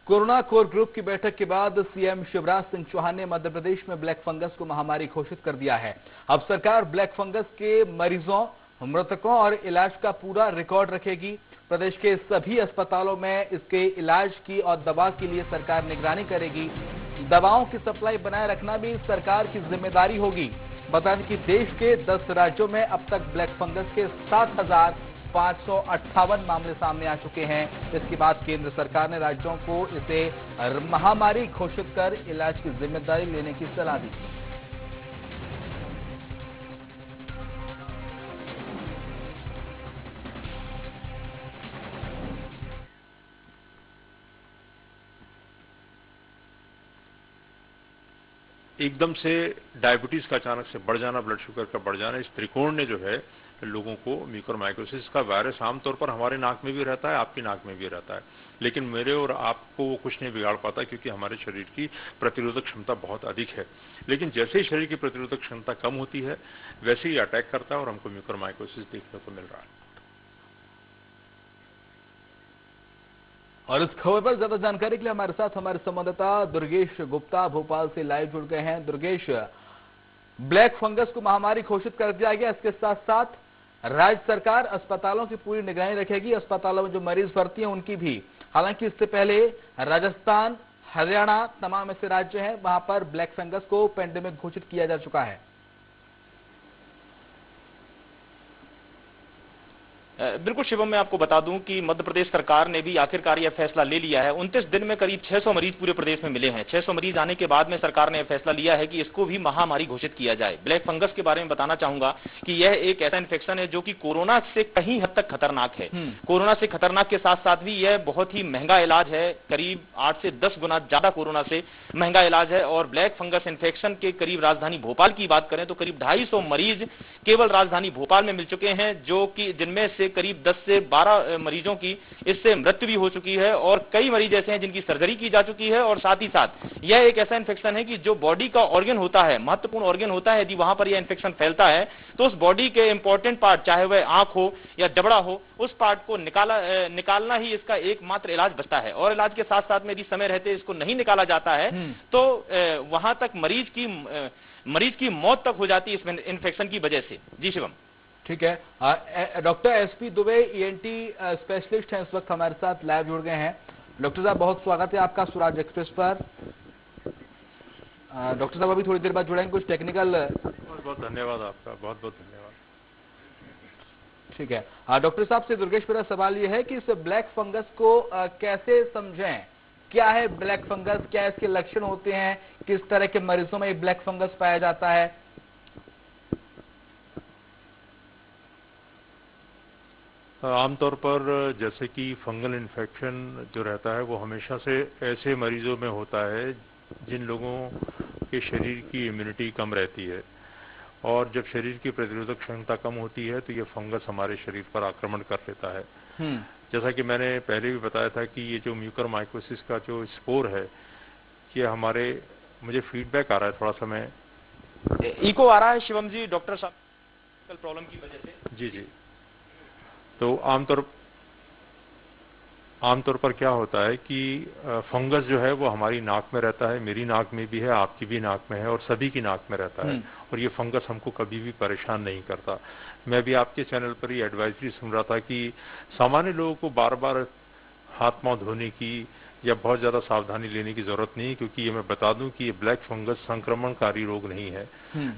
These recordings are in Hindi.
कोरोना कोर ग्रुप की बैठक के बाद सीएम शिवराज सिंह चौहान ने मध्य प्रदेश में ब्लैक फंगस को महामारी घोषित कर दिया है। अब सरकार ब्लैक फंगस के मरीजों, मृतकों और इलाज का पूरा रिकॉर्ड रखेगी। प्रदेश के सभी अस्पतालों में इसके इलाज की और दवा के लिए सरकार निगरानी करेगी। दवाओं की सप्लाई बनाए रखना भी सरकार की जिम्मेदारी होगी। बता दें कि देश के 10 राज्यों में अब तक ब्लैक फंगस के 7,558 मामले सामने आ चुके हैं। इसके बाद केंद्र सरकार ने राज्यों को इसे महामारी घोषित कर इलाज की जिम्मेदारी लेने की सलाह दी। एकदम से डायबिटीज का अचानक से बढ़ जाना, ब्लड शुगर का बढ़ जाना, इस त्रिकोण ने जो है लोगों को म्यूकोरमाइकोसिस का वायरस आमतौर पर हमारे नाक में भी रहता है, आपकी नाक में भी रहता है, लेकिन मेरे और आपको वो कुछ नहीं बिगाड़ पाता क्योंकि हमारे शरीर की प्रतिरोधक क्षमता बहुत अधिक है। लेकिन जैसे ही शरीर की प्रतिरोधक क्षमता कम होती है वैसे ही अटैक करता है और हमको म्यूकोरमाइकोसिस देखने को मिल रहा है। और इस खबर पर ज्यादा जानकारी के लिए हमारे साथ हमारे संवाददाता दुर्गेश गुप्ता भोपाल से लाइव जुड़ गए हैं। दुर्गेश, ब्लैक फंगस को महामारी घोषित कर दिया गया, इसके साथ साथ राज्य सरकार अस्पतालों की पूरी निगरानी रखेगी, अस्पतालों में जो मरीज भर्ती हैं उनकी भी। हालांकि इससे पहले राजस्थान, हरियाणा तमाम ऐसे राज्य हैं वहां पर ब्लैक फंगस को पेंडेमिक घोषित किया जा चुका है। बिल्कुल शिवम, मैं आपको बता दूं कि मध्य प्रदेश सरकार ने भी आखिरकार यह फैसला ले लिया है। 29 दिन में करीब 600 मरीज पूरे प्रदेश में मिले हैं। 600 मरीज आने के बाद में सरकार ने यह फैसला लिया है कि इसको भी महामारी घोषित किया जाए। ब्लैक फंगस के बारे में बताना चाहूंगा कि यह एक ऐसा इन्फेक्शन है जो कि कोरोना से कहीं हद तक खतरनाक है। कोरोना से खतरनाक के साथ साथ भी यह बहुत ही महंगा इलाज है, करीब 8 से 10 गुना ज्यादा कोरोना से महंगा इलाज है। और ब्लैक फंगस इन्फेक्शन के करीब राजधानी भोपाल की बात करें तो करीब 250 मरीज केवल राजधानी भोपाल में मिल चुके हैं, जो कि जिनमें से करीब 10 से 12 मरीजों की इससे मृत्यु भी हो चुकी है और कई मरीज ऐसे हैं जिनकी सर्जरी की जा चुकी है। और साथ ही साथ यह एक ऐसा इन्फेक्शन है कि जो बॉडी का ऑर्गन होता है, महत्वपूर्ण ऑर्गन होता है, यदि वहां पर यह इन्फेक्शन फैलता है तो उस बॉडी के इंपॉर्टेंट पार्ट, चाहे वह आंख हो या जबड़ा हो, उस पार्ट को निकालना ही इसका एकमात्र इलाज बचता है। और इलाज के साथ साथ में यदि समय रहते इसको नहीं निकाला जाता है तो वहां तक मरीज की मौत तक हो जाती है इस इन्फेक्शन की वजह से। जी शिवम। ठीक है, doctor SP Dubey ENT specialist हैं, इस वक्त हमारे साथ लाइव जुड़ गए हैं। डॉक्टर साहब, बहुत स्वागत है आपका स्वराज एक्सप्रेस पर। डॉक्टर साहब अभी थोड़ी देर बाद जुड़ेंगे, कुछ टेक्निकल। बहुत बहुत धन्यवाद आपका, बहुत बहुत धन्यवाद। ठीक है, डॉक्टर साहब से दुर्गेश, मेरा सवाल यह है कि इस ब्लैक फंगस को कैसे समझें? क्या है ब्लैक फंगस, क्या इसके लक्षण होते हैं, किस तरह के मरीजों में ब्लैक फंगस पाया जाता है? आमतौर पर जैसे कि फंगल इन्फेक्शन जो रहता है वो हमेशा से ऐसे मरीजों में होता है जिन लोगों के शरीर की इम्यूनिटी कम रहती है, और जब शरीर की प्रतिरोधक क्षमता कम होती है तो ये फंगस हमारे शरीर पर आक्रमण कर लेता है। जैसा कि मैंने पहले भी बताया था कि ये जो म्यूकोरमाइकोसिस का जो स्पोर है, ये हमारे, मुझे फीडबैक आ रहा है थोड़ा सा, मैं इको आ रहा है शिवम जी डॉक्टर साहब प्रॉब्लम की वजह से। जी जी। तो आमतौर पर क्या होता है कि फंगस जो है वो हमारी नाक में रहता है, मेरी नाक में भी है, आपकी भी नाक में है और सभी की नाक में रहता है, और ये फंगस हमको कभी भी परेशान नहीं करता। मैं भी आपके चैनल पर ही एडवाइजरी सुन रहा था कि सामान्य लोगों को बार बार हाथ पांव धोने की या बहुत ज्यादा सावधानी लेने की जरूरत नहीं, क्योंकि ये मैं बता दूं कि ये ब्लैक फंगस संक्रमणकारी रोग नहीं है।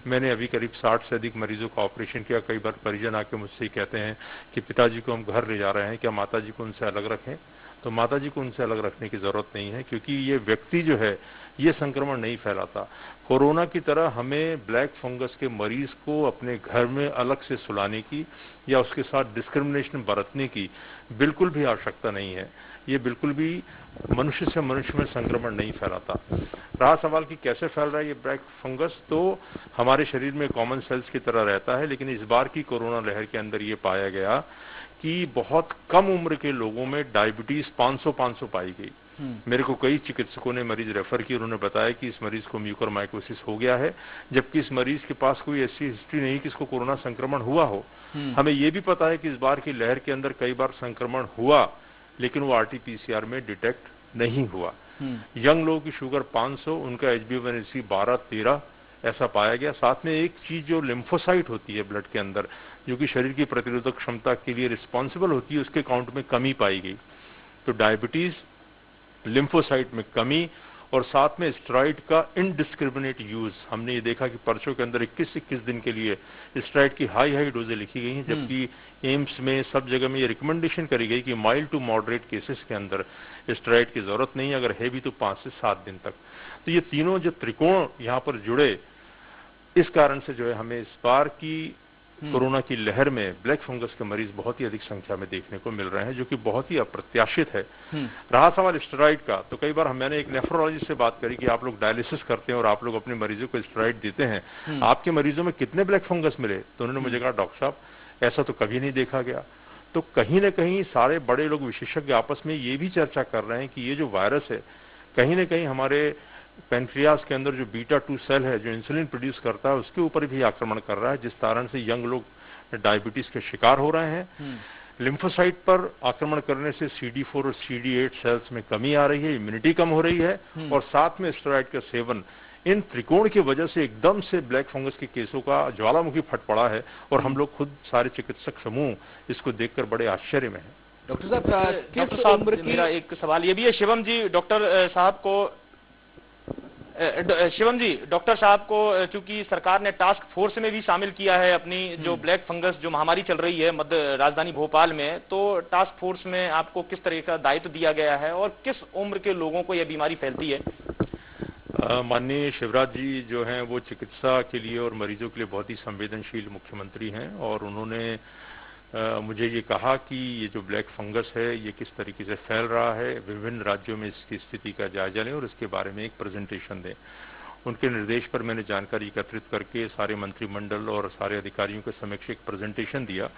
मैंने अभी करीब 60 से अधिक मरीजों का ऑपरेशन किया। कई बार परिजन आके मुझसे कहते हैं कि पिताजी को हम घर ले जा रहे हैं, क्या माताजी को उनसे अलग रखें? तो माताजी को उनसे अलग रखने की जरूरत नहीं है, क्योंकि ये व्यक्ति जो है ये संक्रमण नहीं फैलाता। कोरोना की तरह हमें ब्लैक फंगस के मरीज को अपने घर में अलग से सुलाने की या उसके साथ डिस्क्रिमिनेशन बरतने की बिल्कुल भी आवश्यकता नहीं है। ये बिल्कुल भी मनुष्य से मनुष्य में संक्रमण नहीं फैलाता। रहा सवाल कि कैसे फैल रहा है ये ब्लैक फंगस, तो हमारे शरीर में कॉमन सेल्स की तरह रहता है, लेकिन इस बार की कोरोना लहर के अंदर ये पाया गया कि बहुत कम उम्र के लोगों में डायबिटीज 500 पाई गई। मेरे को कई चिकित्सकों ने मरीज रेफर किए, उन्होंने बताया कि इस मरीज को म्यूकोरमाइकोसिस हो गया है, जबकि इस मरीज के पास कोई ऐसी हिस्ट्री नहीं कि इसको कोरोना संक्रमण हुआ हो। हमें यह भी पता है कि इस बार की लहर के अंदर कई बार संक्रमण हुआ, लेकिन वो आरटी-पीसीआर में डिटेक्ट नहीं हुआ। यंग लोगों की शुगर 500, उनका HbA1c 12-13 ऐसा पाया गया। साथ में एक चीज जो लिम्फोसाइट होती है ब्लड के अंदर, जो कि शरीर की प्रतिरोधक क्षमता के लिए रिस्पॉन्सिबल होती है, उसके काउंट में कमी पाई गई। तो डायबिटीज, लिम्फोसाइट में कमी और साथ में स्टेरॉइड का इनडिस्क्रिमिनेट यूज, हमने ये देखा कि पर्चों के अंदर 21-21 दिन के लिए स्टेरॉइड की हाई डोजें लिखी गई हैं, जबकि एम्स में सब जगह में ये रिकमेंडेशन करी गई कि माइल्ड टू मॉडरेट केसेस के अंदर स्टेरॉइड की जरूरत नहीं है, अगर है भी तो 5 से 7 दिन तक। तो ये तीनों जो त्रिकोण यहाँ पर जुड़े, इस कारण से जो है हमें इस बार की कोरोना की लहर में ब्लैक फंगस के मरीज बहुत ही अधिक संख्या में देखने को मिल रहे हैं, जो कि बहुत ही अप्रत्याशित है। रहा सवाल स्टेरॉइड का, तो कई बार मैंने एक नेफ्रोलॉजिस्ट से बात करी कि आप लोग डायलिसिस करते हैं और आप लोग अपने मरीजों को स्टेरॉइड देते हैं, आपके मरीजों में कितने ब्लैक फंगस मिले? तो उन्होंने मुझे कहा, डॉक्टर साहब ऐसा तो कभी नहीं देखा गया। तो कहीं ना कहीं सारे बड़े लोग विशेषज्ञ आपस में ये भी चर्चा कर रहे हैं कि ये जो वायरस है कहीं ना कहीं हमारे पेनक्रियास के अंदर जो बीटा-2 सेल है जो इंसुलिन प्रोड्यूस करता है, उसके ऊपर भी आक्रमण कर रहा है, जिस कारण से यंग लोग डायबिटीज के शिकार हो रहे हैं। लिम्फोसाइट पर आक्रमण करने से CD4 और CD8 सेल्स में कमी आ रही है, इम्यूनिटी कम हो रही है, और साथ में स्टेरॉइड का सेवन, इन त्रिकोण की वजह से एकदम से ब्लैक फंगस के केसों का ज्वालामुखी फट पड़ा है, और हम लोग खुद सारे चिकित्सक समूह इसको देखकर बड़े आश्चर्य में हैं। डॉक्टर साहब, मेरा एक सवाल ये भी है शिवम जी, डॉक्टर साहब को चूंकि सरकार ने टास्क फोर्स में भी शामिल किया है अपनी, जो ब्लैक फंगस जो महामारी चल रही है मध्य राजधानी भोपाल में, तो टास्क फोर्स में आपको किस तरह का दायित्व दिया गया है और किस उम्र के लोगों को यह बीमारी फैलती है? माननीय शिवराज जी जो हैं वो चिकित्सा के लिए और मरीजों के लिए बहुत ही संवेदनशील मुख्यमंत्री हैं, और उन्होंने मुझे ये कहा कि ये जो ब्लैक फंगस है ये किस तरीके से फैल रहा है, विभिन्न राज्यों में इसकी स्थिति का जायजा लें और इसके बारे में एक प्रेजेंटेशन दें। उनके निर्देश पर मैंने जानकारी एकत्रित करके सारे मंत्रिमंडल और सारे अधिकारियों के समक्ष एक प्रेजेंटेशन दिया,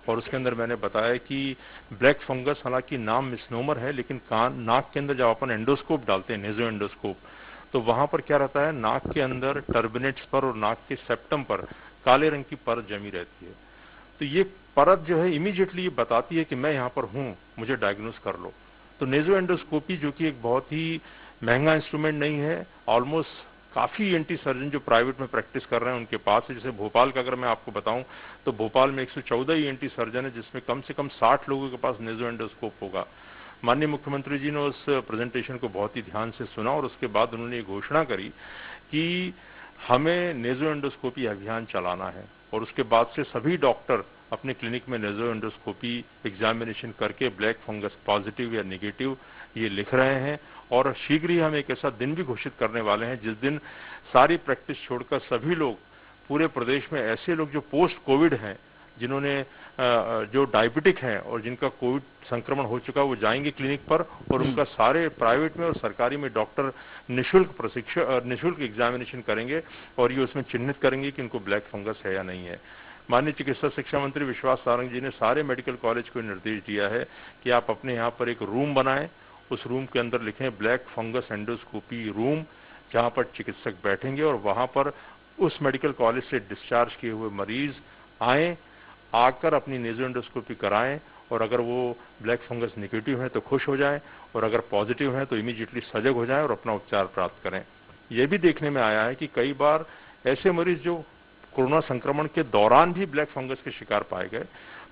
और उसके अंदर मैंने बताया कि ब्लैक फंगस हालांकि नाम मिसनोमर है, लेकिन नाक के अंदर जब अपन एंडोस्कोप डालते हैं, नेजो एंडोस्कोप, तो वहां पर क्या रहता है, नाक के अंदर टर्बिनेट्स पर और नाक के सेप्टम पर काले रंग की परत जमी रहती है। तो ये परत जो है इमीडिएटली ये बताती है कि मैं यहाँ पर हूँ, मुझे डायग्नोस कर लो। तो नेजो एंडोस्कोपी जो कि एक बहुत ही महंगा इंस्ट्रूमेंट नहीं है, ऑलमोस्ट काफी ENT सर्जन जो प्राइवेट में प्रैक्टिस कर रहे हैं उनके पास है। जैसे भोपाल का अगर मैं आपको बताऊं तो भोपाल में 114 ENT सर्जन है, जिसमें कम से कम 60 लोगों के पास नेजो एंडोस्कोप होगा। माननीय मुख्यमंत्री जी ने उस प्रेजेंटेशन को बहुत ही ध्यान से सुना, और उसके बाद उन्होंने ये घोषणा करी कि हमें नेजो एंडोस्कोपी अभियान चलाना है, और उसके बाद से सभी डॉक्टर अपने क्लिनिक में नेजो एंडोस्कोपी एग्जामिनेशन करके ब्लैक फंगस पॉजिटिव या नेगेटिव ये लिख रहे हैं। और शीघ्र ही हम एक ऐसा दिन भी घोषित करने वाले हैं जिस दिन सारी प्रैक्टिस छोड़कर सभी लोग पूरे प्रदेश में, ऐसे लोग जो पोस्ट कोविड हैं, जिन्होंने जो डायबिटिक हैं और जिनका कोविड संक्रमण हो चुका, वो जाएंगे क्लिनिक पर, और उनका सारे प्राइवेट में और सरकारी में डॉक्टर निःशुल्क एग्जामिनेशन करेंगे, और ये उसमें चिन्हित करेंगे कि इनको ब्लैक फंगस है या नहीं है। माननीय चिकित्सा शिक्षा मंत्री विश्वास सारंग जी ने सारे मेडिकल कॉलेज को निर्देश दिया है कि आप अपने यहाँ पर एक रूम बनाएं, उस रूम के अंदर लिखें ब्लैक फंगस एंडोस्कोपी रूम, जहां पर चिकित्सक बैठेंगे, और वहां पर उस मेडिकल कॉलेज से डिस्चार्ज किए हुए मरीज आए, आकर अपनी नेजो एंडोस्कोपी कराएं, और अगर वो ब्लैक फंगस नेगेटिव है तो खुश हो जाएं, और अगर पॉजिटिव है तो इमीडिएटली सजग हो जाएं और अपना उपचार प्राप्त करें। यह भी देखने में आया है कि कई बार ऐसे मरीज जो कोरोना संक्रमण के दौरान भी ब्लैक फंगस के शिकार पाए गए,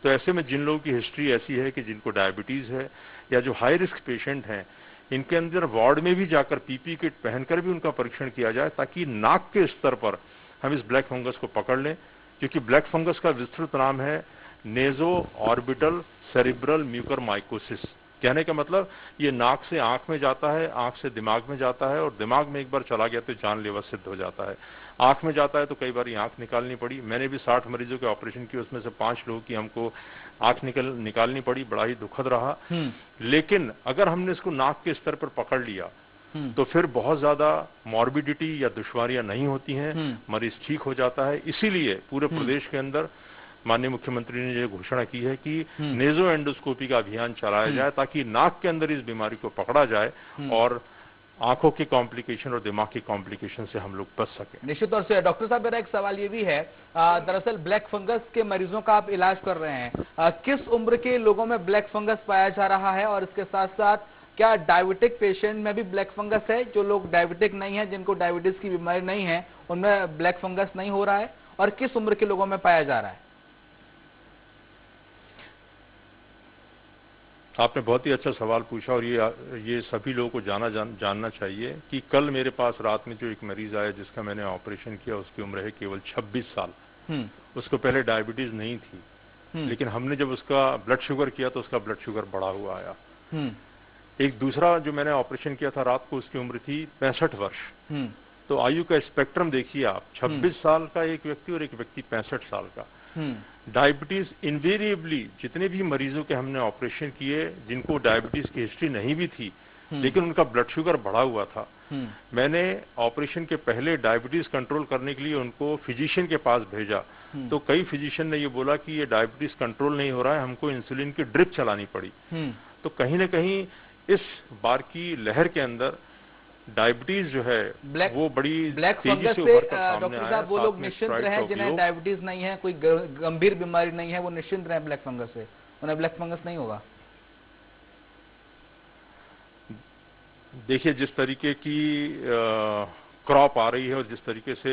तो ऐसे में जिन लोगों की हिस्ट्री ऐसी है कि जिनको डायबिटीज है या जो हाई रिस्क पेशेंट हैं, इनके अंदर वार्ड में भी जाकर PPE किट पहनकर भी उनका परीक्षण किया जाए, ताकि नाक के स्तर पर हम इस ब्लैक फंगस को पकड़ लें, क्योंकि ब्लैक फंगस का विस्तृत नाम है नेजो ऑर्बिटल सेरिब्रल म्यूकरमाइकोसिस। कहने का मतलब ये नाक से आंख में जाता है, आंख से दिमाग में जाता है, और दिमाग में एक बार चला गया तो जानलेवा सिद्ध हो जाता है। आंख में जाता है तो कई बार आंख निकालनी पड़ी, मैंने भी 60 मरीजों के ऑपरेशन किए, उसमें से 5 लोगों की हमको आंख निकालनी पड़ी, बड़ा ही दुखद रहा। लेकिन अगर हमने इसको नाक के स्तर पर पकड़ लिया तो फिर बहुत ज्यादा मॉर्बिडिटी या दुश्वारियां नहीं होती हैं, मरीज ठीक हो जाता है। इसीलिए पूरे प्रदेश के अंदर माननीय मुख्यमंत्री ने ये घोषणा की है कि नेजो एंडोस्कोपी का अभियान चलाया जाए, ताकि नाक के अंदर इस बीमारी को पकड़ा जाए और आंखों की कॉम्प्लिकेशन और दिमाग की कॉम्प्लिकेशन से हम लोग बच सके। निश्चित तौर से। डॉक्टर साहब, मेरा एक सवाल ये भी है, दरअसल ब्लैक फंगस के मरीजों का आप इलाज कर रहे हैं, किस उम्र के लोगों में ब्लैक फंगस पाया जा रहा है, और इसके साथ साथ क्या डायबिटिक पेशेंट में भी ब्लैक फंगस है? जो लोग डायबिटिक नहीं है, जिनको डायबिटीज की बीमारी नहीं है, उनमें ब्लैक फंगस नहीं हो रहा है? और किस उम्र के लोगों में पाया जा रहा है? आपने बहुत ही अच्छा सवाल पूछा और ये सभी लोगों को जानना चाहिए कि कल मेरे पास रात में जो एक मरीज आया जिसका मैंने ऑपरेशन किया, उसकी उम्र है केवल 26 साल। उसको पहले डायबिटीज नहीं थी, लेकिन हमने जब उसका ब्लड शुगर किया तो उसका ब्लड शुगर बढ़ा हुआ आया। एक दूसरा जो मैंने ऑपरेशन किया था रात को, उसकी उम्र थी 65 वर्ष। तो आयु का स्पेक्ट्रम देखिए आप, 26 साल का एक व्यक्ति और एक व्यक्ति 65 साल का। डायबिटीज इनवेरिएबली जितने भी मरीजों के हमने ऑपरेशन किए जिनको डायबिटीज की हिस्ट्री नहीं भी थी लेकिन उनका ब्लड शुगर बढ़ा हुआ था, मैंने ऑपरेशन के पहले डायबिटीज कंट्रोल करने के लिए उनको फिजिशियन के पास भेजा। तो कई फिजिशियन ने ये बोला कि ये डायबिटीज कंट्रोल नहीं हो रहा है, हमको इंसुलिन की ड्रिप चलानी पड़ी। तो कहीं ना कहीं इस बार की लहर के अंदर डायबिटीज जो है वो बड़ी ब्लैक फंगस से डॉक्टर साहब वो लोग निश्चिंत रहे जिन्हें डायबिटीज नहीं है, कोई गंभीर बीमारी नहीं है, वो निश्चिंत रहे ब्लैक फंगस से, उन्हें ब्लैक फंगस नहीं होगा? देखिए, जिस तरीके की क्रॉप आ रही है और जिस तरीके से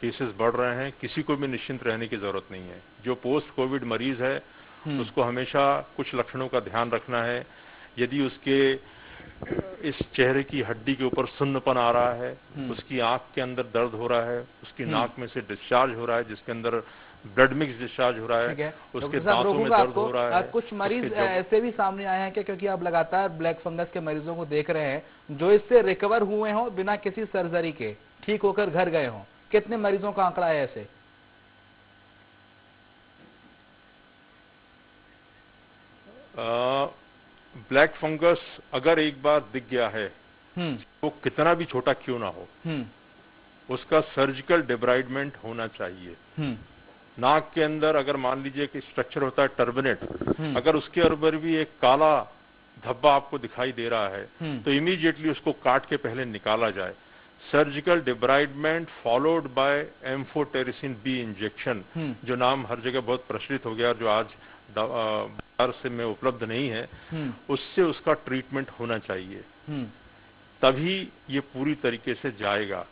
केसेस बढ़ रहे हैं, किसी को भी निश्चिंत रहने की जरूरत नहीं है। जो पोस्ट कोविड मरीज है उसको हमेशा कुछ लक्षणों का ध्यान रखना है। यदि उसके इस चेहरे की हड्डी के ऊपर सुन्नपन आ रहा है, उसकी आंख के अंदर दर्द हो रहा है, उसकी नाक में से डिस्चार्ज हो रहा है जिसके अंदर ब्लड मिक्स डिस्चार्ज हो रहा है, उसके दांतों में दर्द हो रहा है। कुछ मरीज ऐसे भी सामने आए हैं क्या, क्योंकि आप लगातार ब्लैक फंगस के मरीजों को देख रहे हैं, जो इससे रिकवर हुए हों बिना किसी सर्जरी के, ठीक होकर घर गए हों? कितने मरीजों का आंकड़ा है ऐसे? ब्लैक फंगस अगर एक बार दिख गया है वो कितना भी छोटा क्यों ना हो, उसका सर्जिकल डिब्राइडमेंट होना चाहिए। नाक के अंदर अगर मान लीजिए कि स्ट्रक्चर होता है टर्बिनेट, अगर उसके अंदर भी एक काला धब्बा आपको दिखाई दे रहा है तो इमीडिएटली उसको काट के पहले निकाला जाए। Surgical debridement followed by amphotericin B injection, जो नाम हर जगह बहुत प्रचलित हो गया और जो आज बाजार से में उपलब्ध नहीं है, उससे उसका ट्रीटमेंट होना चाहिए, तभी ये पूरी तरीके से जाएगा।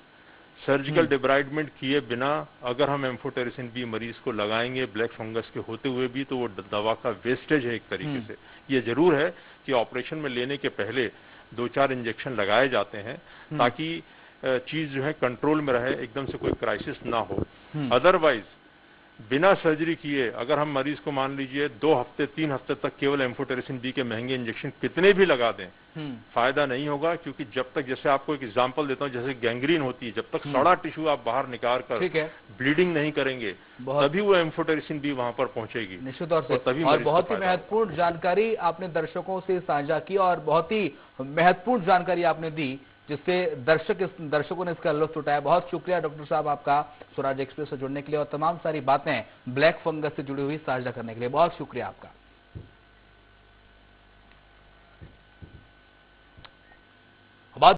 सर्जिकल डिब्राइडमेंट किए बिना अगर हम एम्फोटेरिसिन बी मरीज को लगाएंगे ब्लैक फंगस के होते हुए भी, तो वो दवा का वेस्टेज है एक तरीके से। ये जरूर है कि ऑपरेशन में लेने के पहले 2-4 इंजेक्शन लगाए जाते हैं ताकि चीज जो है कंट्रोल में रहे, एकदम से कोई क्राइसिस ना हो। अदरवाइज बिना सर्जरी किए अगर हम मरीज को मान लीजिए 2 हफ्ते 3 हफ्ते तक केवल एम्फोटेरिसिन बी के महंगे इंजेक्शन कितने भी लगा दें, फायदा नहीं होगा। क्योंकि जब तक, जैसे आपको एक एग्जांपल देता हूं, जैसे गैंग्रीन होती है, जब तक सड़ा टिश्यू आप बाहर निकाल कर ब्लीडिंग नहीं करेंगे तभी वो एम्फोटेरिसिन बी वहां पर पहुंचेगी निश्चित तौर से। और बहुत ही महत्वपूर्ण जानकारी आपने दर्शकों से साझा की और बहुत ही महत्वपूर्ण जानकारी आपने दी जिससे दर्शकों ने इसका लुत्फ उठाया। बहुत शुक्रिया डॉक्टर साहब आपका स्वराज एक्सप्रेस से जुड़ने के लिए और तमाम सारी बातें ब्लैक फंगस से जुड़ी हुई साझा करने के लिए। बहुत शुक्रिया आपका।